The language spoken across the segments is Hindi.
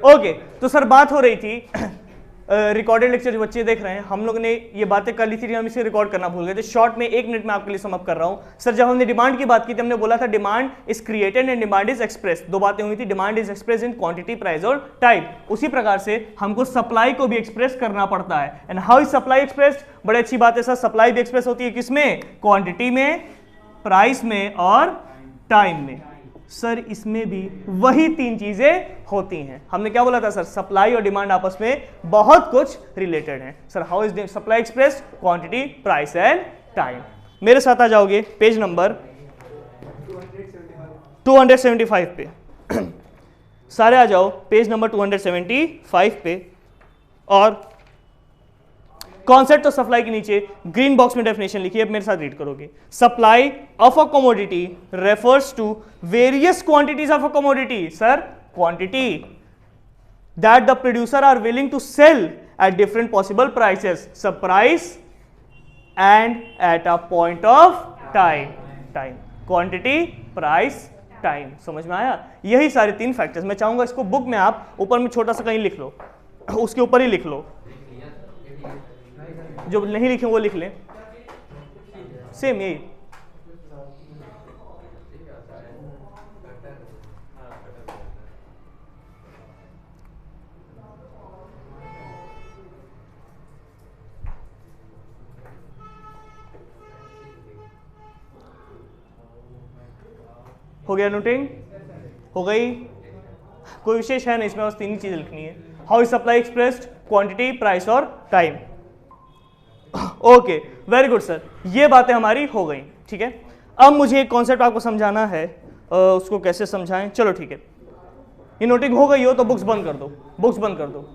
ओके, तो सर बात हो रही थी रिकॉर्डेड लेक्चर जो बच्चे देख रहे हैं, हम लोग ने ये बातें कर ली थी, हम इसे रिकॉर्ड करना भूल गए थे। शॉर्ट में 1 मिनट में आपके लिए समअप कर रहा हूं। सर जब हमने डिमांड की बात की थी, हमने बोला था demand is created and demand is express. 2 बातें हुई थी, demand is express in quantity, price और टाइम। उसी प्रकार से हमको सप्लाई को भी एक्सप्रेस करना पड़ता है। And how is supply expressed? बड़ी अच्छी बात है सर, सप्लाई भी एक्सप्रेस होती है किसमें? क्वांटिटी में, प्राइस में और टाइम में। सर इसमें भी वही 3 चीजें होती हैं। हमने क्या बोला था सर? सप्लाई और डिमांड आपस में बहुत कुछ रिलेटेड हैं। Sir how is supply expressed? Quantity, price and time. मेरे साथ आ जाओगे पेज नंबर 275 पे। सारे आ जाओ पेज नंबर 275 पे। और कॉन्सेप्ट ऑफ सप्लाई के नीचे ग्रीन बॉक्स में डेफिनेशन लिखिए, अब मेरे साथ रीड करोगे। Supply of a commodity refers to various quantities of a commodity. Sir quantity that the producer are willing to sell at different possible prices, सब price and at a point of time. Quantity, price, time. समझ में आया? यही सारे 3 फैक्टर्स। मैं चाहूंगा इसको बुक में आप ऊपर में छोटा सा कहीं लिख लो, उसके ऊपर ही लिख लो, जो नहीं लिखे वो लिख लें। सेम यही। हो गया नोटिंग? हो गई? कोई विशेष है नहीं इसमें, बस 3 ही चीजें लिखनी है। How is supply expressed? Quantity, price और time. Okay, very good sir, ये बातें हमारी हो गई। ठीक है, अब मुझे एक कॉन्सेप्ट आपको समझाना है, उसको कैसे समझाएं? चलो ठीक है, ये नोटिंग हो गई हो तो बुक्स बंद कर दो, बुक्स बंद कर दो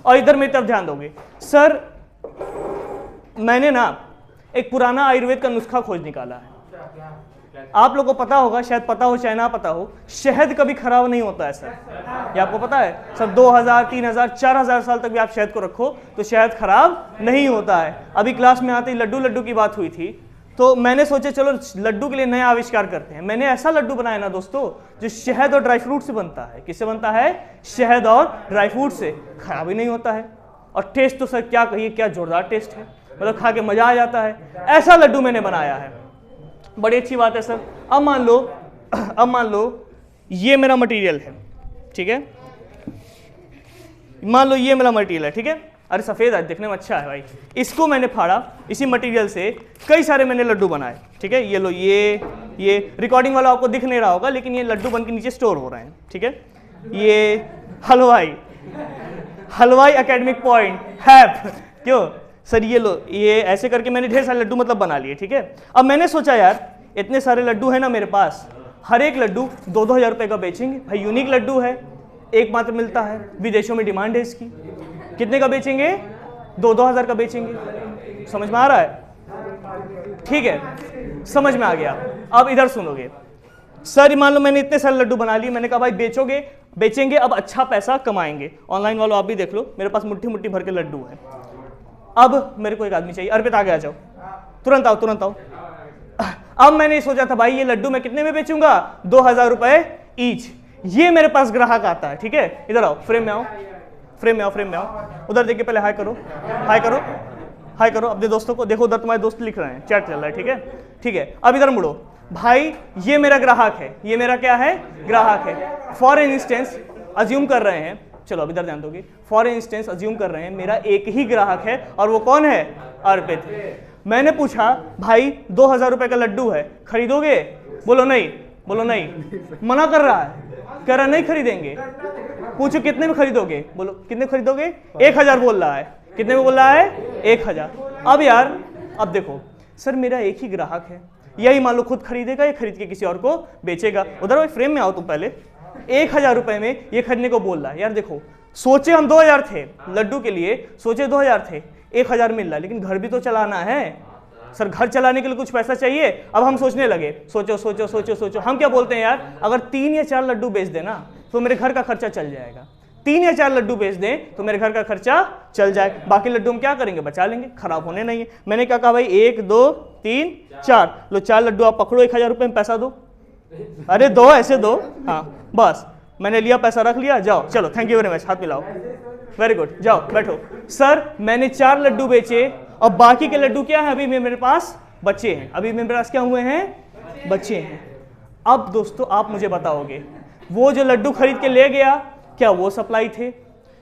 और इधर मेरी तरफ ध्यान दोगे। सर मैंने ना एक पुराना आयुर्वेद का नुस्खा खोज निकाला है। आप लोगों को पता होगा, शायद पता हो चाहे ना पता हो, शहद कभी खराब नहीं होता है सर। ये आपको पता है सर? 2000, 3000, 4000 साल तक भी आप शहद को रखो तो शहद खराब नहीं होता है। अभी क्लास में आते ही लड्डू की बात हुई थी, तो मैंने सोचा चलो लड्डू के लिए नया आविष्कार करते हैं। मैंने ऐसा लड्डू बनाया ना दोस्तों, जो शहद और ड्राई फ्रूट से बनता है। किससे बनता है? शहद और ड्राई फ्रूट से। खराब ही नहीं होता है, और टेस्ट तो सर क्या कहिए, क्या जोरदार टेस्ट है, मतलब खा के मजा आ जाता है। ऐसा लड्डू मैंने बनाया है, बड़ी अच्छी बात है सर। अब मान लो ये मेरा मटेरियल है, ठीक है? मान लो ये मेरा मटेरियल है, ठीक है? अरे सफेद है, देखने में अच्छा है भाई। इसको मैंने फाड़ा, इसी मटेरियल से कई सारे मैंने लड्डू बनाए, ठीक है? ये लो, ये रिकॉर्डिंग वाला आपको दिख नहीं रहा होगा, लेकिन ये लड्डू बन के नीचे स्टोर हो रहे हैं, ठीक है? ये हलवाई एकेडमिक पॉइंट हैप, क्यों सर? ये लो, ये ऐसे करके मैंने ढेर सारे लड्डू मतलब बना लिए, ठीक है? अब मैंने सोचा यार इतने सारे लड्डू है ना मेरे पास, हर एक लड्डू 2-2 हज़ार रुपये का बेचेंगे भाई। यूनिक लड्डू है, एकमात्र मिलता है, विदेशों में डिमांड है इसकी। कितने का बेचेंगे? 2-2 हज़ार का बेचेंगे। समझ में आ रहा है? ठीक है, समझ में आ गया। अब इधर सुनोगे सर, मान लो मैंने इतने सारे लड्डू बना लिए, मैंने कहा भाई बेचेंगे, अब अच्छा पैसा कमाएंगे। ऑनलाइन वालों आप भी देख लो, मेरे पास मुट्ठी भर के लड्डू है। अब मेरे को एक आदमी चाहिए, अर्पित आगे आ जाओ, तुरंत आओ। अब मैंने सोचा था भाई ये लड्डू मैं कितने में बेचूंगा? 2000 रुपए ईच। ये मेरे पास ग्राहक आता है, ठीक है? इधर आओ, फ्रेम में आओ। उधर देखिए, पहले हाय करो अपने दोस्तों को। देखो उधर तुम्हारे दोस्त लिख रहे हैं, चैट चल रहा है, ठीक है? अब इधर मुड़ो भाई, ये मेरा ग्राहक है। ये मेरा क्या है? ग्राहक है। फॉर इंस्टेंस अज्यूम कर रहे हैं, चलो अब इधर ध्यान दोगे। फॉर इंस्टेंस अज्यूम कर रहे हैं मेरा एक ही ग्राहक है, और वो कौन है? अर्पित। मैंने पूछा भाई 2000 रुपए का लड्डू है, खरीदोगे? बोलो नहीं। मना कर रहा है, कह रहा नहीं खरीदेंगे। पूछो कितने में खरीदोगे? बोलो कितने में खरीदोगे? 1000 बोल रहा है। कितने में बोल रहा है? 1000। अब यार, अब देखो सर, मेरा एक ही ग्राहक है, यही मान लो खुद खरीदेगा या खरीद के किसी और को बेचेगा। उधर भाई फ्रेम में आओ तुम पहले। 1000 रुपए में ये खरीदने को बोल रहा है। यार देखो, सोचे हम 2000 थे लड्डू के लिए, सोचे 2000 थे, 1000 मिल रहा है, लेकिन घर भी तो चलाना है सर। घर चलाने के लिए कुछ पैसा चाहिए। अब हम सोचने लगे, सोचो। हम क्या बोलते हैं यार, अगर 3 या 4 लड्डू बेच देना तो मेरे घर का खर्चा चल जाएगा। 3 या 4 लड्डू बेच दें तो मेरे घर का खर्चा चल जाए, बाकी लड्डू हम क्या करेंगे? बचा लेंगे, खराब होने नहीं है। मैंने क्या कहा भाई, 1 2 3 4 लो, 4 लड्डू आप पकड़ो, 1000 रुपये में पैसा दो। अरे दो, ऐसे दो, हाँ बस। मैंने लिया, पैसा रख लिया, जाओ चलो, थैंक यू वेरी मच, हाथ मिलाओ, वेरी गुड, जाओ बैठो। सर मैंने 4 लड्डू बेचे और बाकी के लड्डू क्या है, अभी मेरे पास बच्चे हैं, अभी मेरे पास क्या हुए हैं, बच्चे हैं। अब दोस्तों आप मुझे बताओगे, वो जो लड्डू खरीद के ले गया क्या वो सप्लाई थे,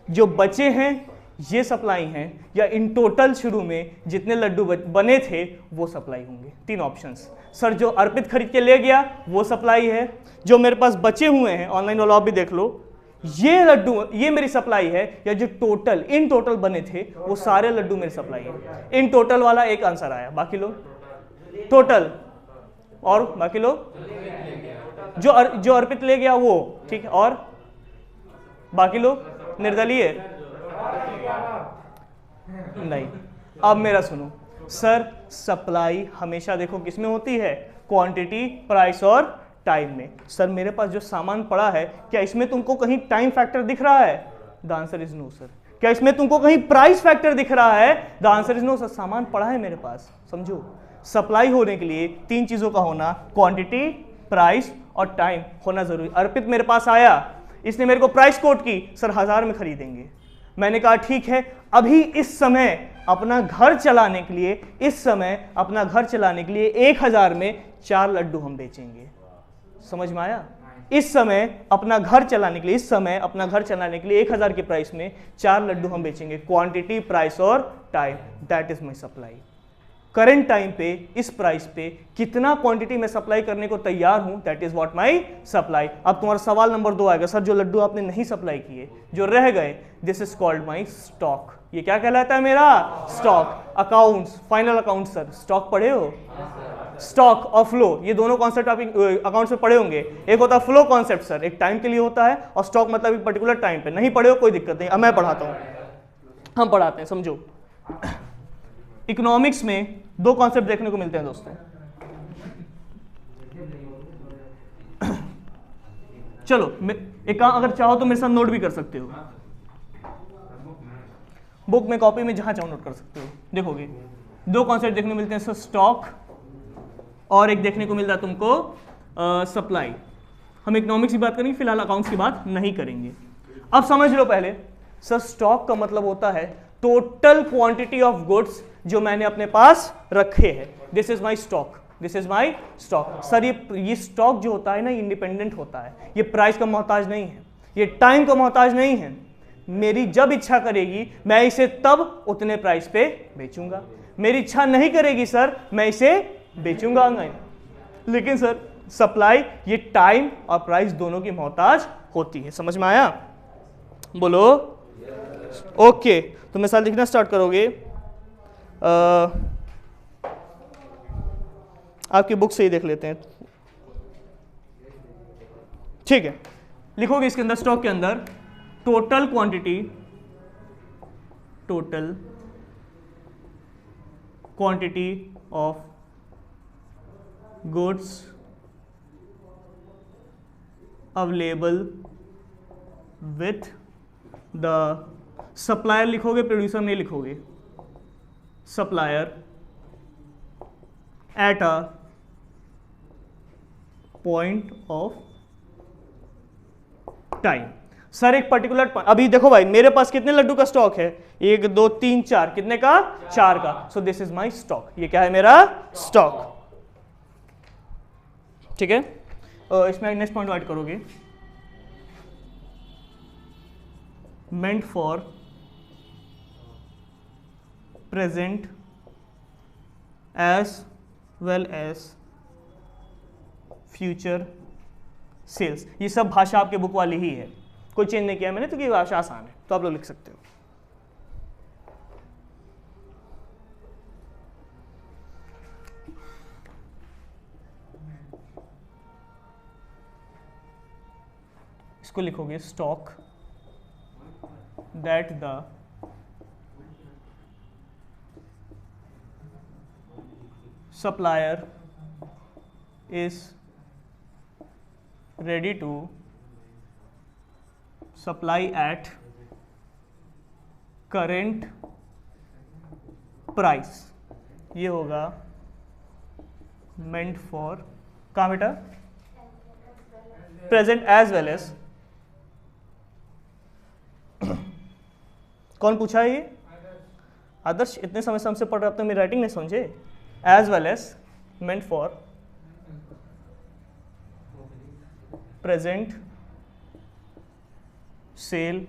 जो बचे हैं ये सप्लाई हैं, या इन टोटल शुरू में जितने लड्डू बने थे वो सप्लाई होंगे? 3 ऑप्शंस। सर जो अर्पित खरीद के ले गया वो सप्लाई है, जो मेरे पास बचे हुए हैं, ऑनलाइन वाला आप भी देख लो, ये लड्डू ये मेरी सप्लाई है, या जो टोटल इन टोटल बने थे वो सारे लड्डू मेरी सप्लाई है। इन टोटल वाला एक आंसर आया, बाकी लोग टोटल, और बाकी लोग जो अर्पित ले गया वो, ठीक है, और बाकी लोग निर्दलीय नहीं। अब मेरा सुनो सर, सप्लाई हमेशा देखो किस में होती है, क्वांटिटी, प्राइस और टाइम में। सर मेरे पास जो सामान पड़ा है क्या इसमें तुमको कहीं टाइम फैक्टर दिख रहा है? The answer is no sir. क्या इसमें तुमको कहीं प्राइस फैक्टर दिख रहा है? The answer is no sir. सामान पड़ा है मेरे पास, समझो। सप्लाई होने के लिए 3 चीजों का होना, क्वांटिटी, प्राइस और टाइम होना जरूरी। अर्पित मेरे पास आया, इसने मेरे को प्राइस कोट की, सर 1000 में खरीदेंगे। मैंने कहा ठीक है, अभी इस समय अपना घर चलाने के लिए, इस समय अपना घर चलाने के लिए 1000 में 4 लड्डू हम बेचेंगे। समझ में आया? इस समय अपना घर चलाने के लिए, इस समय अपना घर चलाने के लिए 1000 के प्राइस में 4 लड्डू हम बेचेंगे। क्वांटिटी, प्राइस और time, that is my supply. Current time पे, इस प्राइस पे कितना क्वांटिटी में सप्लाई करने को तैयार हूं, that is what my supply. अब तुम्हारा सवाल नंबर 2 आएगा, सर जो लड्डू आपने नहीं सप्लाई किए, जो रह गए, this is called my stock. ये क्या कहलाता है मेरा? Stock. Accounts, final account sir, stock पढ़े हो? स्टॉक और फ्लो, ये दोनों कॉन्सेप्ट आप अकाउंट्स में पढ़े होंगे। एक होता है फ्लो कॉन्सेप्ट सर, एक टाइम के लिए होता है, और स्टॉक मतलब एक पर्टिकुलर टाइम पे। नहीं पढ़े हो कोई दिक्कत नहीं, अब मैं पढ़ाता हूं, हम पढ़ाते हैं, समझो। इकोनॉमिक्स में 2 कॉन्सेप्ट देखने को मिलते हैं दोस्तों। चलो एक काम, अगर चाहो तो मेरे साथ नोट भी कर सकते हो, बुक में, कॉपी में, जहां चाहो नोट कर सकते हो। देखोगे 2 कॉन्सेप्ट देखने को मिलते हैं सर, स्टॉक और एक देखने को मिलता है तुमको सप्लाई। हम इकोनॉमिक्स की बात करेंगे, फिलहाल अकाउंट्स की बात नहीं करेंगे। अब समझ लो पहले, सर स्टॉक का मतलब होता है टोटल क्वांटिटी ऑफ गुड्स जो मैंने अपने पास रखे हैं। This is my stock, this is my stock. Sir ये स्टॉक जो होता है ना, इंडिपेंडेंट होता है, ये प्राइस का मोहताज नहीं है, ये टाइम का मोहताज नहीं है। मेरी जब इच्छा करेगी मैं इसे तब उतने प्राइस पे बेचूंगा, मेरी इच्छा नहीं करेगी सर मैं इसे बेचूंगा नहीं। लेकिन सर सप्लाई ये टाइम और प्राइस दोनों की मोहताज होती है। समझ में आया? बोलो ओके। तो मिसाल लिखना स्टार्ट करोगे, आपकी बुक से ही देख लेते हैं, ठीक है। लिखोगे इसके अंदर, स्टॉक के अंदर, total quantity, total quantity of goods available with the supplier. लिखोगे, प्रोड्यूसर नहीं लिखोगे, supplier eight a point of time. Sir एक पर्टिकुलर पॉइंट, अभी देखो भाई मेरे पास कितने लड्डू का स्टॉक है, 1 2 3 4, कितने का? 4 का। So this is my stock, ये क्या है मेरा? स्टॉक, ठीक है। इसमें नेक्स्ट पॉइंट ऐड करोगे, meant for present as well as future sales। ये सब भाषा आपके बुक वाली ही है, कोई चेंज नहीं किया मैंने, तो ये भाषा आसान है, तो आप लोग लिख सकते हो। इसको लिखोगे stock that the supplier is ready to supply at current price। ये होगा meant for, कहाँ बेटा? present as well as कौन पूछा है ये? आदर्श, इतने समय से हमसे पढ़ रहे, अब तो मेरी राइटिंग नहीं समझे। As well as meant for present sale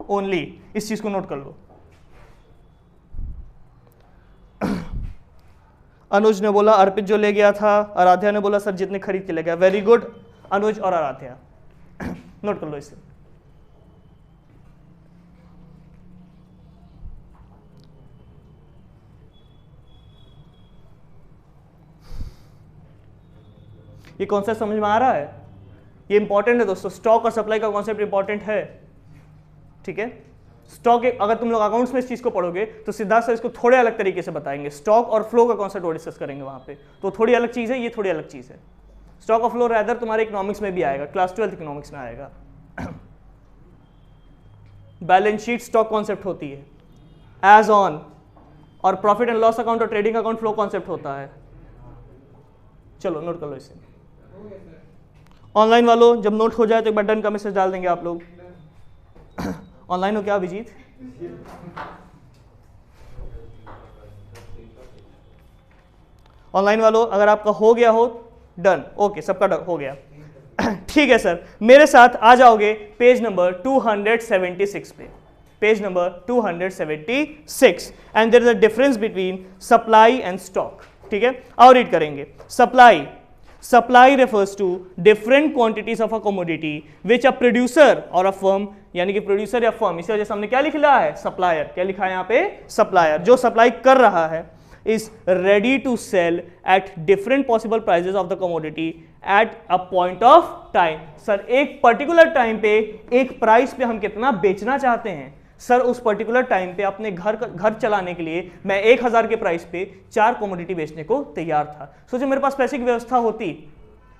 only, इस चीज को नोट कर लो। अनुज ने बोला अर्पित जो ले गया था, आराध्या ने बोला सर जितने खरीद के ले गया। वेरी गुड अनुज और आराध्या, नोट कर लो इसे। ये कॉन्सेप्ट समझ में आ रहा है? ये इंपॉर्टेंट है दोस्तों, स्टॉक और सप्लाई का कॉन्सेप्ट इंपॉर्टेंट है, ठीक है। स्टॉक, अगर तुम लोग अकाउंट्स में इस चीज को पढ़ोगे तो सिद्धार्थ सर इसको थोड़े अलग तरीके से बताएंगे। स्टॉक और फ्लो का कॉन्सेप्ट वो डिस्कस करेंगे वहां पे, तो थोड़ी अलग चीज है, ये थोड़ी अलग चीज है। स्टॉक और फ्लो रैदर तुम्हारे इकोनॉमिक्स में भी आएगा, क्लास 12 इकोनॉमिक्स में आएगा। बैलेंस शीट स्टॉक कॉन्सेप्ट होती है, एज ऑन, और प्रॉफिट एंड लॉस अकाउंट और ट्रेडिंग अकाउंट फ्लो कॉन्सेप्ट होता है। चलो नोट कर लो इसे। ऑनलाइन वालों जब नोट हो जाए तो एक बार डन का मैसेज डाल देंगे आप लोग। ऑनलाइन हो क्या अभिजीत? ऑनलाइन वालों अगर आपका हो गया हो डन, ओके, सबका हो गया। ठीक है सर, मेरे साथ आ जाओगे पेज नंबर 276 पे, page number 276, and there is a difference between supply and stock. ठीक है, और रीड करेंगे। Supply refers to different quantities of a commodity which a producer or a firm, यानी कि प्रोड्यूसर या फर्म, इसी वजह से हमने क्या लिखा है? सप्लायर। क्या लिखा है यहाँ पे? सप्लायर। जो सप्लाई कर रहा है is ready to sell at different possible prices of the commodity at a point of time। Sir एक पर्टिकुलर टाइम पे एक प्राइस पे हम कितना बेचना चाहते हैं? सर उस पर्टिकुलर टाइम पे अपने घर चलाने के लिए मैं 1000 के प्राइस पे 4 कमोडिटी बेचने को तैयार था। सोचो मेरे पास पैसे की व्यवस्था होती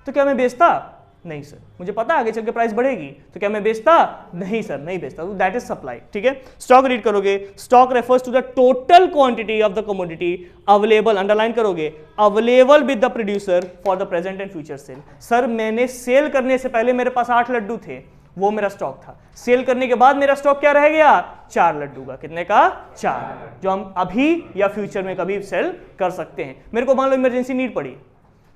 तो क्या मैं बेचता? नहीं सर। मुझे पता आगे चल के प्राइस बढ़ेगी तो क्या मैं बेचता? नहीं सर, नहीं बेचता। तो दैट इज सप्लाई। ठीक है, स्टॉक रीड करोगे। Stock refers to the total quantity of the commodity available, underline करोगे, available with the producer for the present and future sale. Sir मैंने सेल करने से पहले मेरे पास 8 लड्डू थे, वो मेरा स्टॉक था। सेल करने के बाद मेरा स्टॉक क्या रह गया? 4 लड्डू का। कितने का? 4, जो हम अभी या फ्यूचर में कभी सेल कर सकते हैं। मेरे को मान लो इमरजेंसी नीड पड़ी,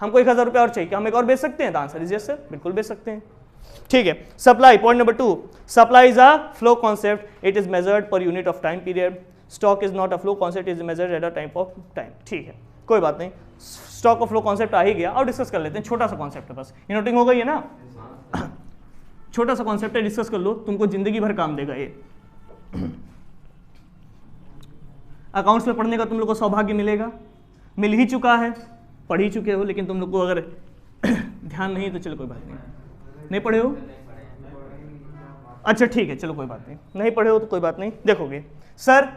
हमको 1000 रुपये और चाहिए, क्या हम एक और बेच सकते हैं? The answer is yes sir, बिल्कुल बेच सकते हैं। ठीक है, supply, point number 2, supply is a flow concept, it is measured per unit of time period. Stock is not a flow concept, is measured at a time of time. ठीक है, कोई बात नहीं, स्टॉक और फ्लो कॉन्सेप्ट आ ही गया। और डिस्कस कर लेते हैं, छोटा सा कॉन्सेप्ट है बस, ये नोटिंग हो गई है ना? छोटा सा कॉन्सेप्ट है, डिस्कस कर लो, तुमको जिंदगी भर काम देगा ये। अकाउंट्स में पढ़ने का तुम लोग को सौभाग्य मिलेगा, मिल ही चुका है, पढ़ ही चुके हो, लेकिन तुम लोग को अगर ध्यान नहीं तो चलो कोई बात नहीं पढ़े हो, अच्छा ठीक है, चलो कोई बात नहीं पढ़े हो तो कोई बात नहीं, देखोगे। सर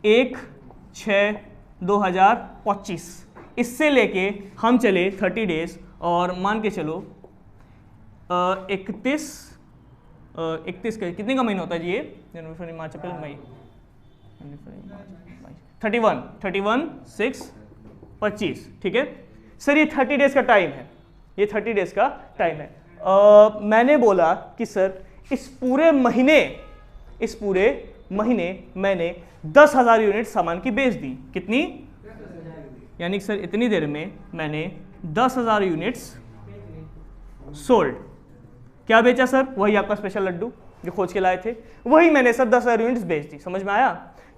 1/6/2025 इससे लेके हम चले 30 डेज, और मान के चलो 31 का कितने का महीना होता है जी ये? जनवरी फरवरी मार्च अप्रैल मई, 31/6/25। ठीक है सर, ये 30 डेज का टाइम है, ये 30 डेज का टाइम है। मैंने बोला कि सर इस पूरे महीने मैंने 10,000 यूनिट सामान की बेच दी। कितनी? यानी सर इतनी देर में मैंने 10,000 यूनिट्स सोल्ड। क्या बेचा सर? वही आपका स्पेशल लड्डू जो खोज के लाए थे, वही मैंने सर 10,000 यूनिट्स बेच दी। समझ में आया?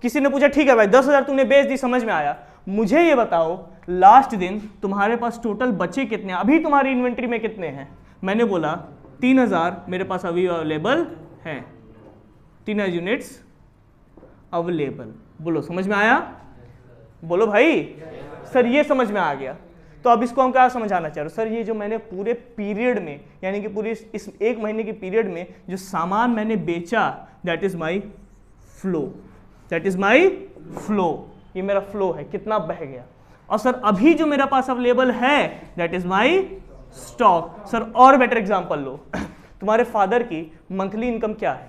किसी ने पूछा ठीक है भाई 10,000 तूने बेच दी, समझ में आया, मुझे ये बताओ लास्ट दिन तुम्हारे पास टोटल बचे कितने, अभी तुम्हारी इन्वेंट्री में कितने हैं? मैंने बोला 3,000 मेरे पास अभी अवेलेबल है, 3,000 यूनिट्स अवेलेबल। बोलो समझ में आया? बोलो भाई। सर ये समझ में आ गया, तो अब इसको हम क्या समझाना चाह रहे हो? सर ये जो मैंने पूरे पीरियड में, यानी कि पूरी इस 1 महीने के पीरियड में जो सामान मैंने बेचा, that is my flow, that is my flow. ये मेरा फ्लो है, कितना बह गया। और सर अभी जो मेरे पास अवेलेबल है that is my stock. Sir और बेटर एग्जांपल लो, तुम्हारे फादर की मंथली इनकम क्या है?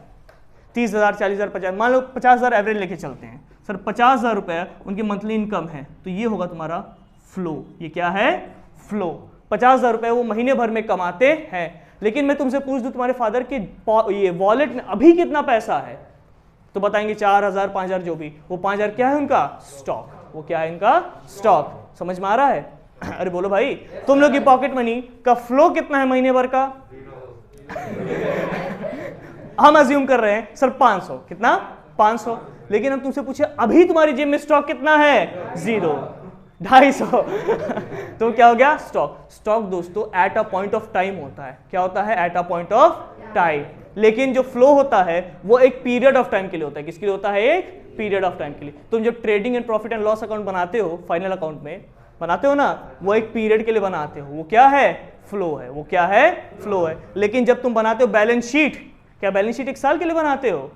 30,000, 40,000, 50,000, मान लो 50,000 एवरेज लेके चलते हैं। सर 50,000 रुपये उनकी मंथली इनकम है, तो ये होगा तुम्हारा फ्लो। ये क्या है? फ्लो। 50,000 रुपये वो महीने भर में कमाते हैं। लेकिन मैं तुमसे पूछ दूं तुम्हारे फादर के ये वॉलेट में अभी कितना पैसा है, तो बताएंगे 4000 5000 जो भी, वो 5000 क्या है उनका स्टॉक, वो क्या है इनका स्टॉक। समझ में आ रहा है? अरे बोलो भाई, तुम लोग की पॉकेट मनी का फ्लो कितना है महीने भर का? हम अज्यूम कर रहे हैं सर 500, कितना 500, लेकिन हम तुमसे पूछे अभी तुम्हारी जेब में स्टॉक कितना है? 0, 250। तो क्या हो गया? स्टॉक। स्टॉक दोस्तों eight a point of time होता है। क्या होता है? Eight a point of time. लेकिन जो फ्लो होता है वो एक पीरियड ऑफ टाइम के लिए होता है। किसके लिए होता है? एक पीरियड ऑफ टाइम के लिए। तुम जब trading and profit and loss account बनाते हो, फाइनल अकाउंट में बनाते हो ना, वो एक पीरियड के लिए बनाते हो। वो क्या है? फ्लो है। वो क्या है? फ्लो है। लेकिन जब तुम बनाते हो बैलेंस शीट, क्या बैलेंस शीट एक साल के लिए बनाते हो?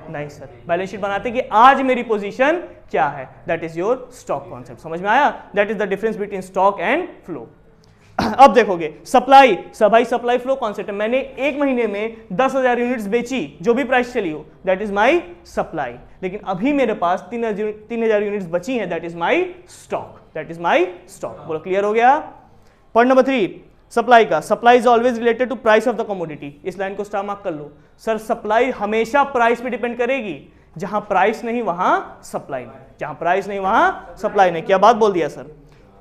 नहीं सर, बैलेंस शीट बनाते कि आज मेरी पोजीशन क्या है। That is your stock concept. समझ में आया? That is the difference between stock and flow. अब देखोगे सप्लाई, भाई सप्लाई फ्लो कॉन्सेप्ट है। मैंने एक महीने में 10,000 यूनिट्स बेची, जो भी प्राइस चली हो, दैट इज माई सप्लाई। लेकिन अभी मेरे पास 3000 यूनिट्स बची हैं, that is my stock. That is my stock. बोलो क्लियर हो गया? पॉइंट नंबर 3 सप्लाई का। Supply is always related to price of the commodity. इस लाइन को स्टार मार्क कर लो। सर सप्लाई हमेशा प्राइस पे डिपेंड करेगी। जहां प्राइस नहीं वहां सप्लाई नहीं, जहां प्राइस नहीं वहां सप्लाई नहीं। क्या बात बोल दिया सर?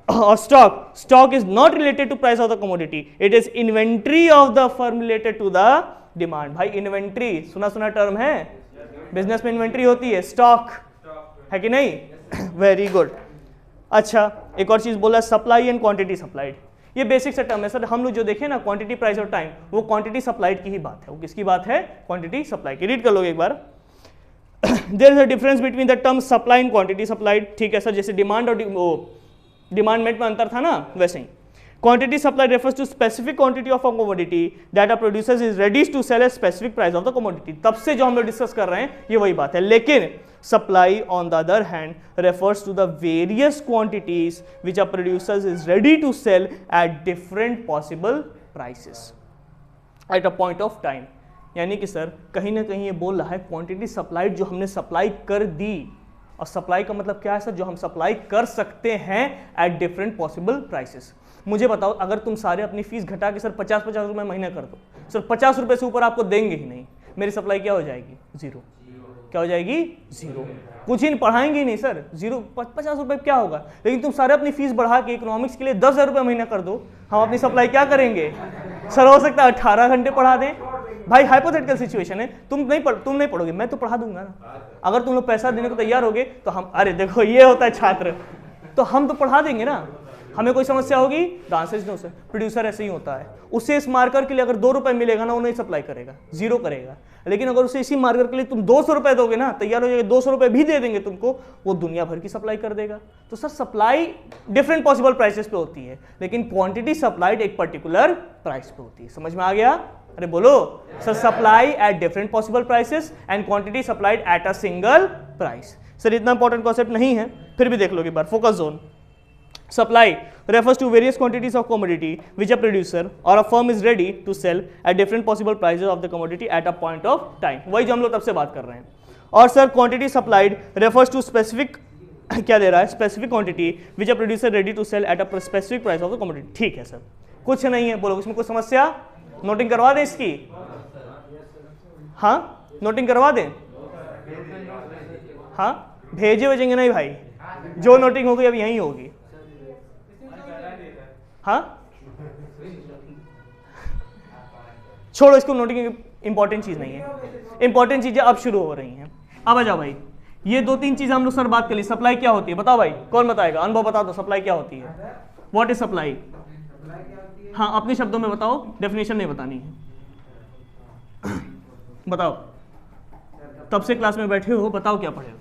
और stock is not related to price of the commodity, it is inventory of the firm related to the demand. भाई इन्वेंट्री सुना टर्म है, बिजनेस में इन्वेंट्री होती है, स्टॉक है कि नहीं? Very good. अच्छा एक और चीज बोला, सप्लाई एंड क्वांटिटी सप्लाइड। ये बेसिक सा टर्म है सर। हम लोग जो देखें ना क्वांटिटी प्राइस और टाइम, वो क्वांटिटी सप्लाइड की ही बात है। वो किसकी बात है? क्वांटिटी सप्लाई की। रीड कर लोगे एक बार। There is a difference between the term supply and quantity supplied. ठीक है सर, जैसे डिमांड और डिमांड मेट में अंतर था ना, वैसे ही quantity supply refers to specific quantity of a commodity that a producer is ready to sell at specific price of the commodity. तब से जो हम लोग डिस्कस कर रहे हैं ये वही बात है। लेकिन supply on the other hand refers to the various quantities which a producer is ready to sell at different possible prices at a point of time। यानी कि सर कहीं ना कहीं ये बोल रहा है क्वांटिटी सप्लाइड जो हमने सप्लाई कर दी, और सप्लाई का मतलब क्या है सर? जो हम सप्लाई कर सकते हैं एट डिफरेंट पॉसिबल प्राइसेस। मुझे बताओ, अगर तुम सारे अपनी फीस घटा के सर 50-50 रुपये महीना कर दो, सर 50 रुपये से ऊपर आपको देंगे ही नहीं, मेरी सप्लाई क्या हो जाएगी? 0। क्या हो जाएगी? 0। कुछ ही पढ़ाएंगे ही नहीं सर, 0 50 रुपए क्या होगा? लेकिन तुम सारे अपनी फीस बढ़ा के इकोनॉमिक्स के लिए 10,000 रुपये महीना कर दो, हम अपनी सप्लाई क्या करेंगे? सर हो सकता है 18 घंटे पढ़ा दें। भाई हाइपोथेटिकल सिचुएशन है, तुम नहीं पढ़ोगे, मैं तो पढ़ा दूंगा ना। अगर तुम लोग पैसा देने को तैयार होगे तो हम, अरे देखो ये होता है छात्र, तो हम तो पढ़ा देंगे ना। हमें कोई समस्या होगी? The answer is no sir. Producer ऐसे ही होता है, उसे इस मार्कर के लिए अगर 2 रुपए मिलेगा ना, वो नहीं सप्लाई करेगा, 0 करेगा। लेकिन अगर उसे इसी मार्कर के लिए तुम 200 रुपए दोगे ना, तैयार हो जाएगा, 200 रुपए भी दे देंगे तुमको, वो दुनिया भर की सप्लाई कर देगा। तो sir supply different possible prices पे होती है, लेकिन क्वांटिटी सप्लाइड एक पर्टिकुलर प्राइस पे होती है। समझ में आ गया? अरे बोलो sir, supply at different possible prices and quantity supplied at a single price. Sir इतना इंपॉर्टेंट कॉन्सेप्ट नहीं है, फिर भी देख लो एक बार। Focus zone. Supply refers to various quantities of commodity which a producer or a firm is ready to sell at different possible prices of the commodity at a point of time। वही जो हम लोग तब से बात कर रहे हैं। और sir quantity supplied refers to specific क्या दे रहा है? specific quantity which a producer ready to sell at a specific price of the commodity। ठीक है सर, कुछ नहीं है, बोलो इसमें कुछ समस्या? नोटिंग करवा दें इसकी? हाँ नोटिंग करवा दें? हाँ भेजेंगे नहीं भाई, जो नोटिंग होगी अब यहीं होगी। हाँ छोड़ो इसको, नोटिंग इंपॉर्टेंट चीज नहीं है। इंपॉर्टेंट चीजें अब शुरू हो रही हैं। अब आ जाओ भाई, ये 2-3 चीजें हम लोग सर बात कर ली। सप्लाई क्या होती है बताओ भाई, कौन बताएगा? अनुभव बता दो, सप्लाई क्या होती है? What is supply? हाँ अपने शब्दों में बताओ, डेफिनेशन नहीं बतानी है। बताओ, तब से क्लास में बैठे हो, बताओ क्या पढ़े हो?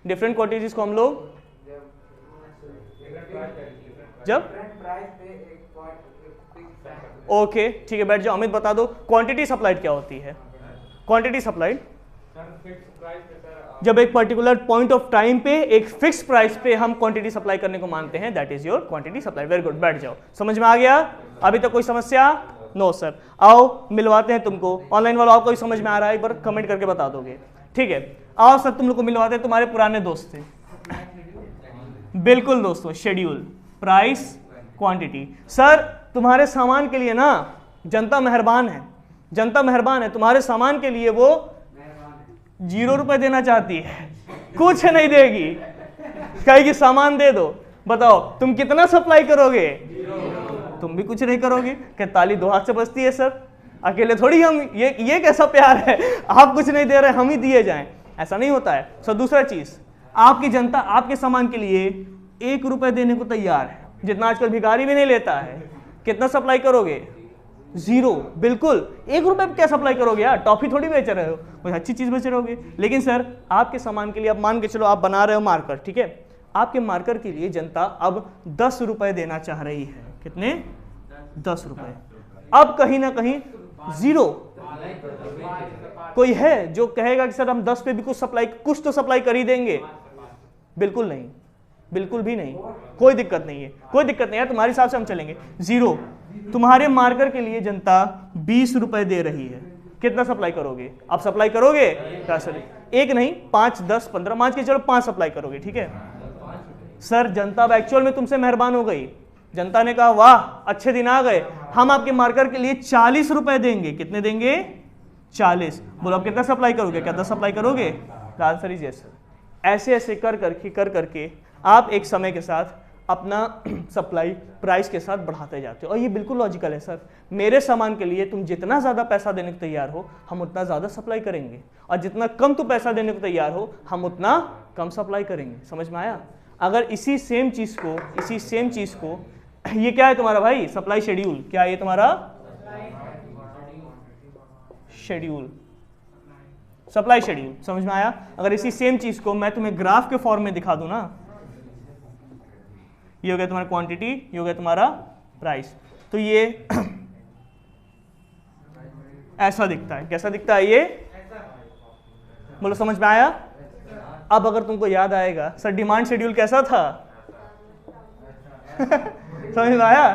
डिफरेंट क्वांटिटीज को हम लोग जब ओके ठीक है बैठ जाओ। अमित बता दो क्वांटिटी सप्लाइड क्या होती है? क्वांटिटी सप्लाइड जब एक पर्टिकुलर पॉइंट ऑफ टाइम पे एक फिक्स प्राइस पे हम क्वांटिटी सप्लाई करने को मानते हैं, that is your quantity supply. Very good, बैठ जाओ। समझ में आ गया? अभी तक कोई समस्या? No sir. आओ मिलवाते हैं तुमको। ऑनलाइन वालों आपको समझ में आ रहा है? एक बार कमेंट करके बता दोगे? ठीक है आओ सर तुम लोग को मिलवाते हैं, तुम्हारे पुराने दोस्त थे। बिल्कुल दोस्तों, शेड्यूल प्राइस क्वांटिटी। सर तुम्हारे सामान के लिए ना जनता मेहरबान है, जनता मेहरबान है, तुम्हारे सामान के लिए वो 0 रुपए देना चाहती है, कुछ नहीं देगी, कहेगी सामान दे दो। बताओ तुम कितना सप्लाई करोगे? तुम भी कुछ नहीं करोगे। क्या ताली दो हाथ से बजती है सर? अकेले थोड़ी हम, ये कैसा प्यार है, आप कुछ नहीं दे रहे हम ही दिए जाएं, ऐसा नहीं होता है। सर दूसरा चीज, आपकी जनता आपके सामान के लिए 1 रुपए देने को तैयार है, जितना आजकल भिखारी भी नहीं लेता है। कितना सप्लाई करोगे? 0। बिल्कुल 1 रुपए क्या सप्लाई करोगे यार, टॉफी थोड़ी बेच रहे हो, कुछ अच्छी चीज बेच रहे हो। लेकिन सर आपके सामान के लिए, अब मान के चलो आप बना रहे हो मार्कर, ठीक है, आपके मार्कर के लिए जनता अब 10 रुपए देना चाह रही है। कितने? 10 रुपए। अब कहीं ना कहीं 0। कोई है जो कहेगा कि सर हम 10 पे भी कुछ तो सप्लाई कर ही देंगे? बिल्कुल नहीं, बिल्कुल भी नहीं, कोई दिक्कत नहीं है, कोई दिक्कत नहीं है, तुम्हारे हिसाब से हम चलेंगे। 0। तुम्हारे मार्कर के लिए जनता 20 रुपए दे रही है, कितना सप्लाई करोगे? आप सप्लाई करोगे? क्या सर? 1 नहीं, 5, 10, 15, मान के चलो 5 सप्लाई करोगे, ठीक है। सर जनता अब एक्चुअल में तुमसे मेहरबान हो गई, जनता ने कहा वाह अच्छे दिन आ गए, हम आपके मार्कर के लिए 40 रुपए देंगे। कितने देंगे? 40। बोलो आप कितना सप्लाई करोगे? क्या 10 सप्लाई करोगे? Answer is yes. ऐसे ऐसे कर करके आप एक समय के साथ अपना सप्लाई प्राइस के साथ बढ़ाते जाते हो, और ये बिल्कुल लॉजिकल है सर। मेरे सामान के लिए तुम जितना ज़्यादा पैसा देने को तैयार हो हम उतना ज़्यादा सप्लाई करेंगे, और जितना कम तुम पैसा देने को तैयार हो हम उतना कम सप्लाई करेंगे। समझ में आया? अगर इसी सेम चीज़ को ये क्या है तुम्हारा भाई? Supply schedule. क्या है ये तुम्हारा? Schedule, supply schedule. समझ में आया? अगर इसी सेम चीज को मैं तुम्हें ग्राफ के फॉर्म में दिखा दूं ना, ये हो गया तुम्हारा क्वांटिटी, ये हो गया तुम्हारा प्राइस, तो ये ऐसा दिखता है। कैसा दिखता है ये? बोलो समझ में आया? अब अगर तुमको याद आएगा सर डिमांड शेड्यूल कैसा था समझ में आया?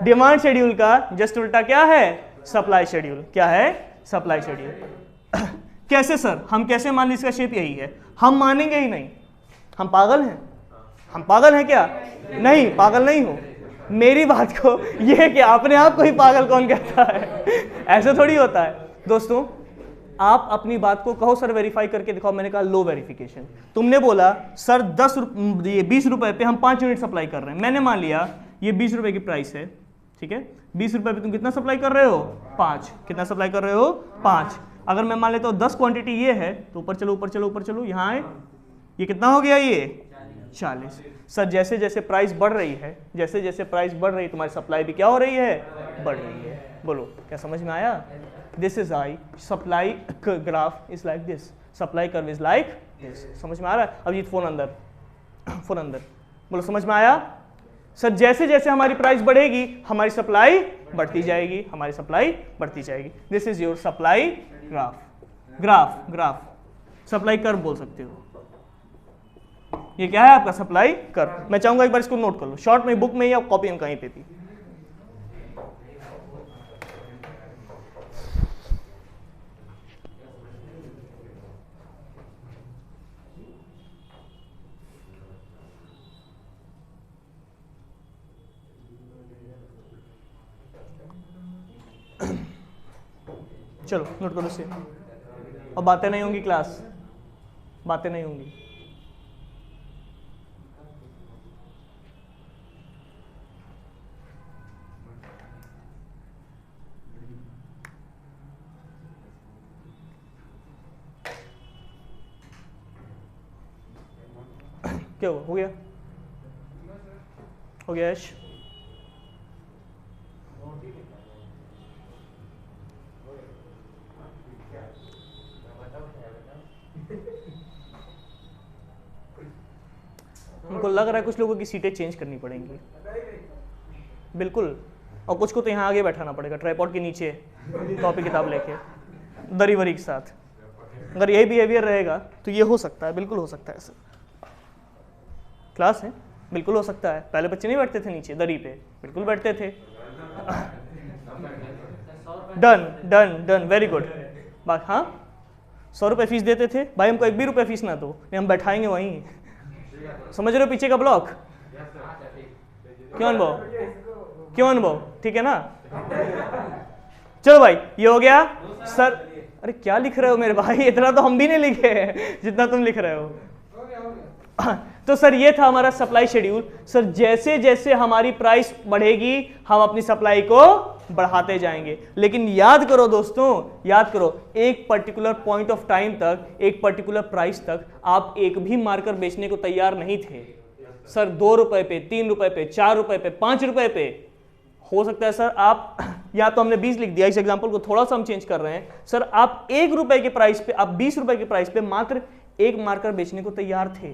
डिमांड शेड्यूल का जस्ट उल्टा क्या है? Supply schedule. क्या है? Supply schedule. कैसे सर? हम कैसे मान लें इसका शेप यही है? हम मानेंगे ही नहीं, हम पागल हैं? हम पागल हैं क्या? नहीं, पागल नहीं हो। मेरी बात को ये कि अपने आप को ही पागल कौन कहता है ऐसे थोड़ी होता है दोस्तों। आप अपनी बात को कहो सर वेरीफाई करके दिखाओ। मैंने कहा लो वेरिफिकेशन। तुमने बोला सर 20 रुपए पे हम 5 यूनिट सप्लाई कर रहे हैं। मैंने मान लिया ये 20 रुपए की प्राइस है, ठीक है। 20 रुपए पे तुम कितना सप्लाई कर रहे हो? 5। कितना सप्लाई कर रहे हो? 5। अगर मैं मान लेता हूँ 10 क्वांटिटी ये है, तो ऊपर चलो ऊपर चलो ऊपर चलो, यहाँ आए, ये कितना हो गया? ये 40। सर जैसे जैसे प्राइस बढ़ रही है, जैसे जैसे प्राइस बढ़ रही है, तुम्हारी सप्लाई भी क्या हो रही है? बढ़ रही है। बोलो क्या समझ में आया? This is I supply graph is like this, supply curve is like this. समझ में आ रहा है? अब ये फोन अंदर, फोन अंदर। बोलो समझ में आया? सर जैसे जैसे हमारी प्राइस बढ़ेगी हमारी सप्लाई बढ़ती जाएगी, हमारी सप्लाई बढ़ती जाएगी। This is your supply graph. Graph graph supply curve बोल सकते हो। ये क्या है? आपका सप्लाई कर्व। मैं चाहूंगा एक बार इसको नोट कर लो, शॉर्ट में बुक में या कॉपी में कहीं पे भी। चलो नोट करो इसे। अब बातें नहीं होंगी क्लास, बातें नहीं होंगी। क्या हुआ? हो गया? हो गया यश? उनको लग रहा है कुछ लोगों की सीटें चेंज करनी पड़ेंगी, बिल्कुल। और कुछ को तो यहाँ आगे बैठाना पड़ेगा ट्राइपॉड के नीचे, कॉपी किताब लेके दरी वरी के साथ। अगर यही बिहेवियर रहेगा तो ये हो सकता है, बिल्कुल हो सकता है। सर क्लास है, बिल्कुल हो सकता है। पहले बच्चे नहीं बैठते थे नीचे दरी पे, बिल्कुल बैठते थे। Done done done, very good. बात हाँ, 100 रुपये फीस देते थे भाई, हमको 1 भी रुपये फीस ना दो, नहीं हम बैठाएंगे वहीं। समझ रहे हो पीछे का ब्लॉक? क्यों अनुभव, क्यों अनुभव, ठीक है ना। चलो भाई ये हो गया सर। अरे क्या लिख रहे हो मेरे भाई, इतना तो हम भी नहीं लिखे हैं जितना तुम लिख रहे हो। तो सर ये था हमारा सप्लाई शेड्यूल। सर जैसे जैसे हमारी प्राइस बढ़ेगी हम अपनी सप्लाई को बढ़ाते जाएंगे, लेकिन याद करो दोस्तों, याद करो एक पर्टिकुलर पॉइंट ऑफ टाइम तक, एक पर्टिकुलर प्राइस तक आप एक भी मार्कर बेचने को तैयार नहीं थे। सर 2 रुपए पे, 3 रुपए पे, 4 रुपए पे, 5 रुपए पे हो सकता है सर आप, या तो हमने 20 लिख दिया, इस एग्जांपल को थोड़ा सा हम चेंज कर रहे हैं। सर आप 1 रुपए के प्राइस पे, आप 20 रुपए के प्राइस पे मात्र एक मार्कर बेचने को तैयार थे।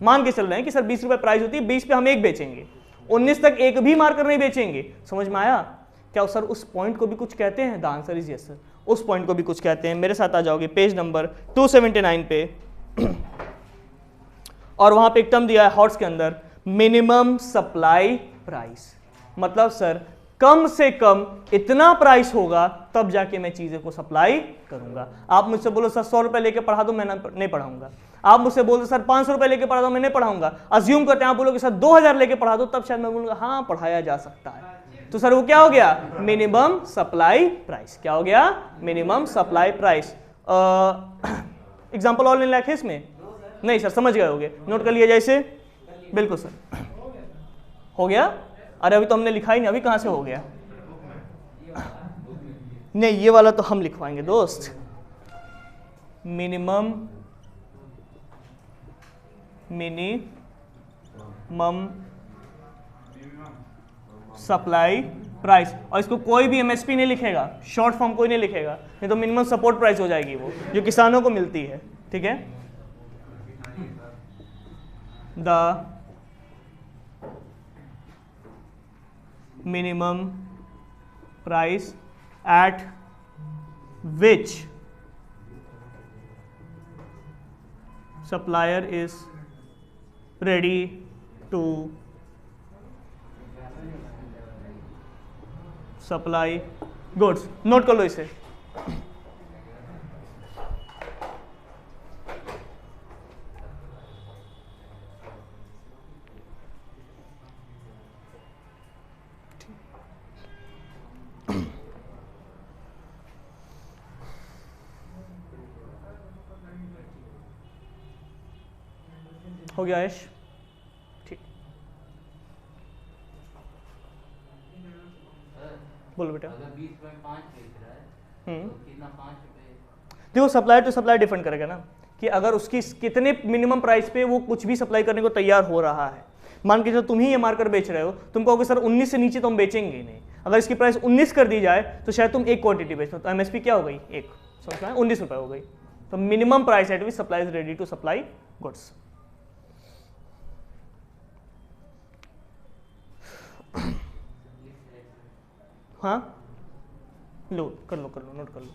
मान के चल रहे हैं कि सर 20 रुपए प्राइस होती है, 20 पे हम एक बेचेंगे, 19 तक एक भी मार्कर नहीं बेचेंगे। समझ में आया क्या सर? उस पॉइंट को भी कुछ कहते हैं? The answer is yes sir, उस पॉइंट को भी कुछ कहते हैं। मेरे साथ आ जाओगे पेज नंबर 279 पे और वहां पे एक टर्म दिया है हॉट्स के अंदर, मिनिमम सप्लाई प्राइस। मतलब सर कम से कम इतना प्राइस होगा तब जाके मैं चीजें को सप्लाई करूंगा। आप मुझसे बोलो सर 100 रुपए लेके पढ़ा दो, मैं नहीं पढ़ाऊंगा। आप मुझसे बोल दो सर 500 रुपए लेके पढ़ा दो, मैं नहीं पढ़ाऊंगा। अज्यूम करते हैं आप बोलोगे सर 2000 लेके पढ़ा दो, तब शायद मैं बोलूंगा हाँ पढ़ाया जा सकता है। तो सर वो क्या हो गया? Minimum supply price. क्या हो गया? Minimum supply price. एग्जाम्पल और लेना है इसमें? नहीं सर समझ गए होगे, नोट कर लिया जैसे। बिल्कुल सर हो गया। अरे अभी तो हमने लिखा ही नहीं, अभी कहां से हो गया? नहीं ये वाला तो हम लिखवाएंगे दोस्त। मिनिमम सप्लाई प्राइस, और इसको कोई भी एमएसपी नहीं लिखेगा, शॉर्ट फॉर्म कोई नहीं लिखेगा, नहीं तो मिनिमम सपोर्ट प्राइस हो जाएगी वो जो किसानों को मिलती है। ठीक है, the minimum price at which supplier is ready to supply goods। Note कर लो इसे। हो गया यश? ठीक, बोलो बेटा। देखो सप्लायर टू सप्लायर डिफरेंट करेगा ना, कि अगर उसकी कितने मिनिमम प्राइस पे वो कुछ भी सप्लाई करने को तैयार हो रहा है। मान के चलो तुम ही ये मार्कर बेच रहे हो, तुम कहोगे सर 19 से नीचे तो हम बेचेंगे नहीं। अगर इसकी प्राइस 19 कर दी जाए तो शायद तुम एक क्वांटिटी बेचो, तो एमएसपी क्या हो गई? एक, समझ में 19 रुपए हो गई। तो minimum price at which supply is ready to supply goods. हाँ लो कर लो नोट कर लो।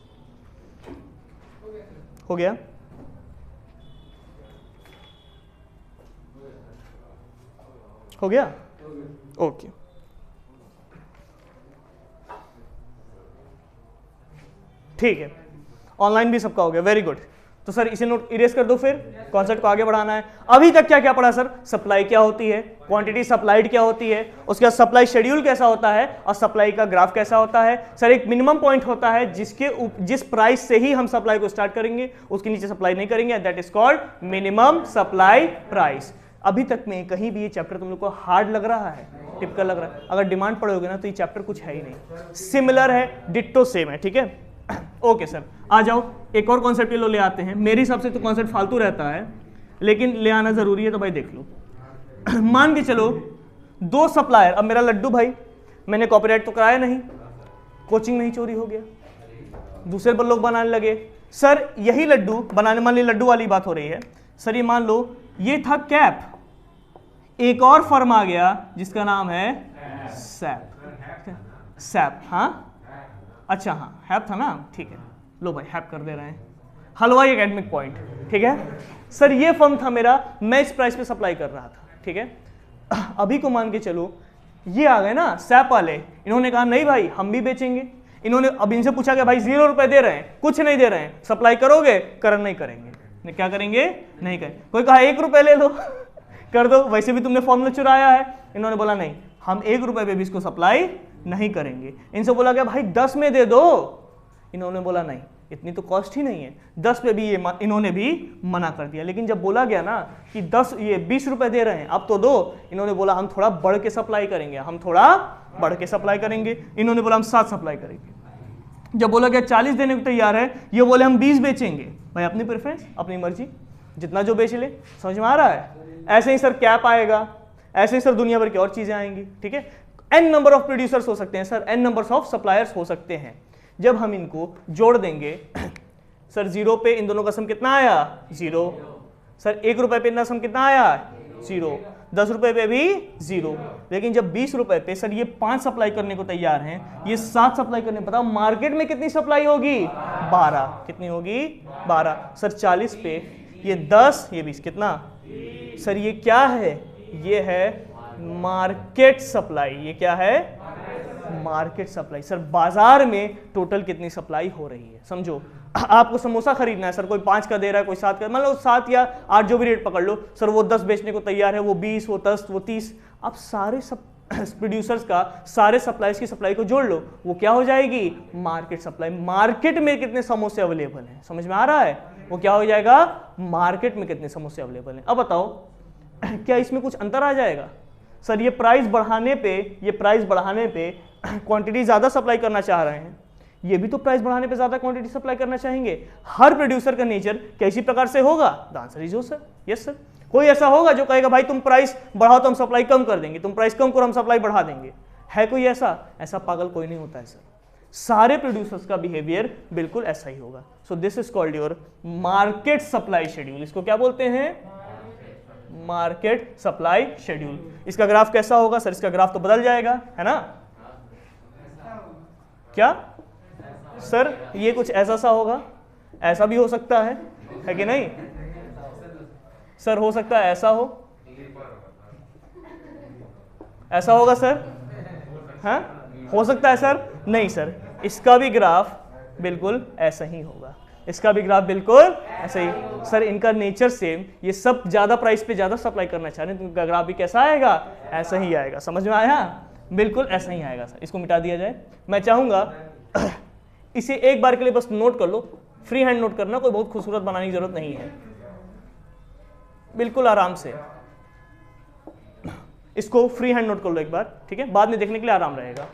हो गया? हो गया? ओके। ठीक है, ऑनलाइन भी सबका हो गया, वेरी गुड। तो सर इसे नोट इरेज कर दो, फिर कॉन्सेप्ट को आगे बढ़ाना है। अभी तक क्या क्या पढ़ा सर? सप्लाई क्या होती है, क्वांटिटी सप्लाइड क्या होती है, उसके बाद सप्लाई शेड्यूल कैसा होता है, और सप्लाई का ग्राफ कैसा होता है। सर एक मिनिमम पॉइंट होता है जिस प्राइस से ही हम सप्लाई को स्टार्ट करेंगे, उसके नीचे सप्लाई नहीं करेंगे, that is called minimum supply price. अभी तक में कहीं भी ये चैप्टर तुम लोग को हार्ड लग रहा है, टिपिकल लग रहा है? अगर डिमांड पढ़ोगे ना तो ये चैप्टर कुछ है ही नहीं, सिमिलर है, डिट्टो सेम है। ठीक है, ओके सर आ जाओ एक और कॉन्सेप्ट लो ले आते हैं। मेरे हिसाब से तो कॉन्सेप्ट फालतू रहता है, लेकिन ले आना जरूरी है, तो भाई देख लो। मान के चलो 2 सप्लायर, अब मेरा लड्डू भाई मैंने कॉपीराइट तो कराया नहीं, कोचिंग में ही चोरी हो गया, दूसरे पर लोग बनाने लगे। सर यही लड्डू बनाने, मान ली लड्डू वाली बात हो रही है। सर ये मान लो ये था कैप, एक और फर्म आ गया जिसका नाम है सैप। हाँ अच्छा हाँ हैप था ना, ठीक है, लो भाई हैप कर दे रहे हैं, हलवाई एकेडमिक पॉइंट। ठीक है सर ये फर्म था मेरा, मैं इस प्राइस पे सप्लाई कर रहा था। ठीक है, अभी को मान के चलो ये आ गए ना सैप वाले, इन्होंने कहा नहीं भाई हम भी बेचेंगे। इन्होंने अब इनसे पूछा कि भाई 0 रुपए दे रहे हैं, कुछ नहीं दे रहे हैं, सप्लाई करोगे? करन नहीं करेंगे। क्या करेंगे? नहीं करें। कोई कहा 1 रुपए ले लो कर दो, वैसे भी तुमने फॉर्मूला चुराया है। इन्होंने बोला नहीं, हम 1 रुपए पे भी इसको सप्लाई नहीं करेंगे। इनसे बोला गया भाई 10 में दे दो, इन्होंने बोला नहीं, इतनी तो कॉस्ट ही नहीं है, 10 पे भी ये इन्होंने भी मना कर दिया। लेकिन जब बोला गया ना कि 20 रुपए दे रहे हैं अब तो दो, इन्होंने बोला हम थोड़ा बढ़ के सप्लाई करेंगे, हम थोड़ा बढ़ के सप्लाई करेंगे। इन्होंने बोला हम 7 सप्लाई करेंगे। जब बोला गया 40 देने को तैयार है, ये बोले हम 20 बेचेंगे। भाई अपनी प्रेफरेंस, अपनी मर्जी, जितना जो बेच ले। समझ में आ रहा है? ऐसे ही सर कैप आएगा, ऐसे ही सर दुनिया भर की और चीजें आएंगी। ठीक है, n नंबर ऑफ प्रोड्यूसर्स हो सकते हैं sir, n numbers of suppliers हो सकते हैं। जब हम इनको जोड़ देंगे सर 0 पे इन दोनों का सम कितना आया? 0। सर 1 रुपए पे इनका सम कितना आया? 0। 10 रुपए पे भी 0। लेकिन जब 20 रुपए पे सर ये 5 सप्लाई करने को तैयार हैं, ये 7 सप्लाई करने, बताओ मार्केट में कितनी सप्लाई होगी? 12। कितनी होगी? 12। सर 40 पे ये 10, ये 20, कितना? सर ये क्या है? ये है मार्केट सप्लाई। ये क्या है? Market supply. सर बाजार में टोटल कितनी सप्लाई हो रही है, समझो। आपको समोसा खरीदना है सर, कोई 5 का दे रहा है, कोई 7 का, मान लो 7 या 8 जो भी रेट पकड़ लो सर, वो 10 बेचने को तैयार है, वो 20, वो 10, वो 30। आप सारे प्रोड्यूसर्स का, सारे सप्लाईज की सप्लाई को जोड़ लो, वो क्या हो जाएगी? Market supply. मार्केट में कितने समोसे अवेलेबल हैं, समझ में आ रहा है? वो क्या हो जाएगा? मार्केट में कितने समोसे अवेलेबल हैं। अब बताओ क्या इसमें कुछ अंतर आ जाएगा? सर ये प्राइस बढ़ाने पे क्वांटिटी ज्यादा सप्लाई करना चाह रहे हैं, ये भी तो प्राइस बढ़ाने पे ज्यादा क्वांटिटी सप्लाई करना चाहेंगे। हर प्रोड्यूसर का नेचर कैसी प्रकार से होगा? The answer is sir yes sir. कोई ऐसा होगा जो कहेगा भाई तुम प्राइस बढ़ाओ तो हम सप्लाई कम कर देंगे, तुम प्राइस कम करो हम सप्लाई बढ़ा देंगे? है कोई ऐसा? ऐसा पागल कोई नहीं होता है सर। सारे प्रोड्यूसर्स का बिहेवियर बिल्कुल ऐसा ही होगा। So this is called your market supply schedule. इसको क्या बोलते हैं? Market supply schedule. इसका ग्राफ कैसा होगा सर? इसका ग्राफ तो बदल जाएगा, है ना? क्या सर? ये कुछ ऐसा सा होगा, ऐसा भी हो सकता है कि नहीं सर? हो सकता है ऐसा हो, ऐसा होगा सर? हाँ हो सकता है सर? नहीं सर, इसका भी ग्राफ बिल्कुल ऐसा ही होगा, इसका भी ग्राफ बिल्कुल ऐसा ही। सर इनका नेचर सेम, ये सब ज्यादा प्राइस पे ज्यादा सप्लाई करना चाह रहे हैं, तो इनका ग्राफ भी कैसा आएगा? ऐसा ही आएगा। समझ में आया? बिल्कुल ऐसा ही आएगा सर। इसको मिटा दिया जाए। मैं चाहूंगा इसे एक बार के लिए बस नोट कर लो, फ्री हैंड नोट करना, कोई बहुत खूबसूरत बनाने की जरूरत नहीं है, बिल्कुल आराम से इसको फ्री हैंड नोट कर लो एक बार, ठीक है? बाद में देखने के लिए आराम रहेगा।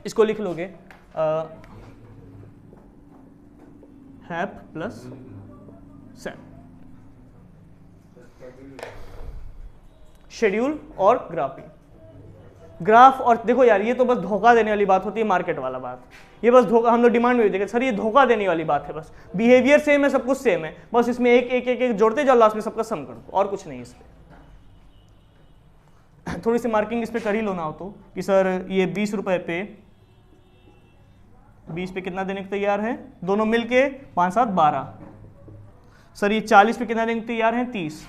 इसको लिख लोगे हैप प्लस सैप, शेड्यूल और ग्राफिंग। ग्राफ और देखो यार, ये तो बस धोखा देने वाली बात होती है, मार्केट वाला बात। ये बस धोखा, हम लोग डिमांड में भी देखें सर, ये धोखा देने वाली बात है। बस बिहेवियर सेम है, सब कुछ सेम है, बस इसमें एक एक एक, एक जोड़ते जाओ, लास्ट में सबका सम कर दो, और कुछ नहीं। इस पे थोड़ी सी मार्किंग इस पे कर ही लो ना हो तो, कि सर ये 20 रुपए पे 20 पे कितना देने को तैयार है? दोनों मिलके 5 7 12। सर ये 40 पे कितना देने को तैयार है? 30।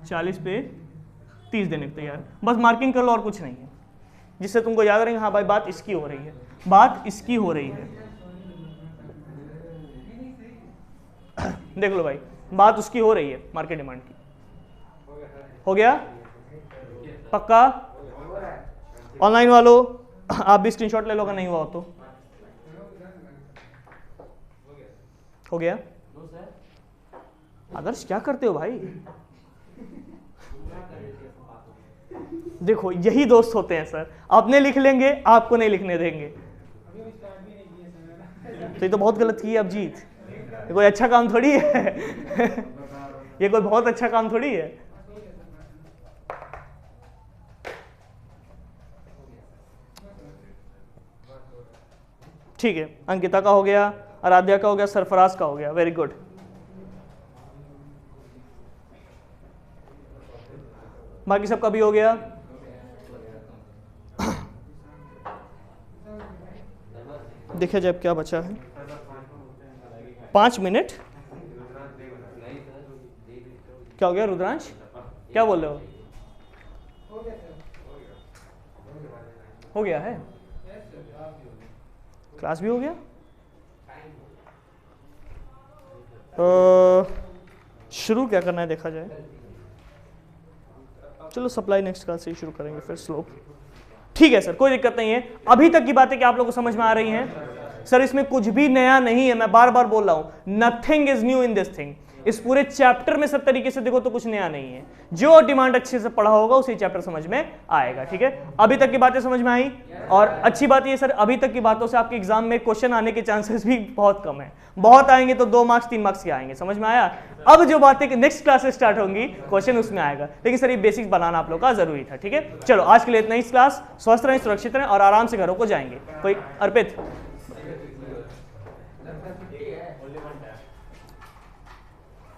40 पे 30 देने को तैयार। बस मार्किंग कर लो, और कुछ नहीं है, जिससे तुमको याद रहेगा हाँ भाई बात इसकी हो रही है, बात इसकी हो रही है। देख लो भाई, बात उसकी हो रही है, मार्केट डिमांड की। हो गया? पक्का? ऑनलाइन वालों आप भी स्क्रीनशॉट ले लो अगर नहीं हुआ हो तो। हो गया? आदर्श क्या करते हो भाई? देखो यही दोस्त होते हैं सर, अपने लिख लेंगे, आपको नहीं लिखने देंगे। तो ये तो बहुत गलत की है अब जीत, ये कोई अच्छा काम थोड़ी है। ये कोई बहुत अच्छा काम थोड़ी है। ठीक है, अंकिता का हो गया, आराध्या का हो गया, सरफराज का हो गया, वेरी गुड। बाकी सबका भी हो गया। देखिए जब क्या बचा है, 5 मिनट। क्या हो गया रुद्रांश? क्या बोल रहे हो? हो गया है? क्लास भी हो गया? शुरू क्या करना है देखा जाए। चलो सप्लाई नेक्स्ट क्लास से शुरू करेंगे फिर स्लोप। ठीक है सर, कोई दिक्कत नहीं है। अभी तक की बातें क्या आप लोगों को समझ में आ रही हैं? सर इसमें कुछ भी नया नहीं है, मैं बार बार बोल रहा हूं, nothing is new in this thing. इस पूरे चैप्टर में सब तरीके से देखो तो कुछ नया नहीं है। जो डिमांड अच्छे से पढ़ा होगा उसी चैप्टर समझ में आएगा। ठीक है, अभी तक की बातें समझ में आई? और अच्छी बात ये सर, अभी तक की बातों से आपके एग्जाम में क्वेश्चन आने के चांसेस भी बहुत कम है। बहुत आएंगे तो 2 मार्क्स 3 मार्क्स के आएंगे। समझ में आया? अब जो बातें नेक्स्ट क्लासेस स्टार्ट होंगी क्वेश्चन उसमें आएगा, लेकिन सर ये बेसिक्स बनाना आप लोग का जरूरी था। ठीक है, चलो आज के लिए इतना ही क्लास। स्वस्थ रहें, सुरक्षित रहें और आराम से घरों को जाएंगे। कोई अर्पित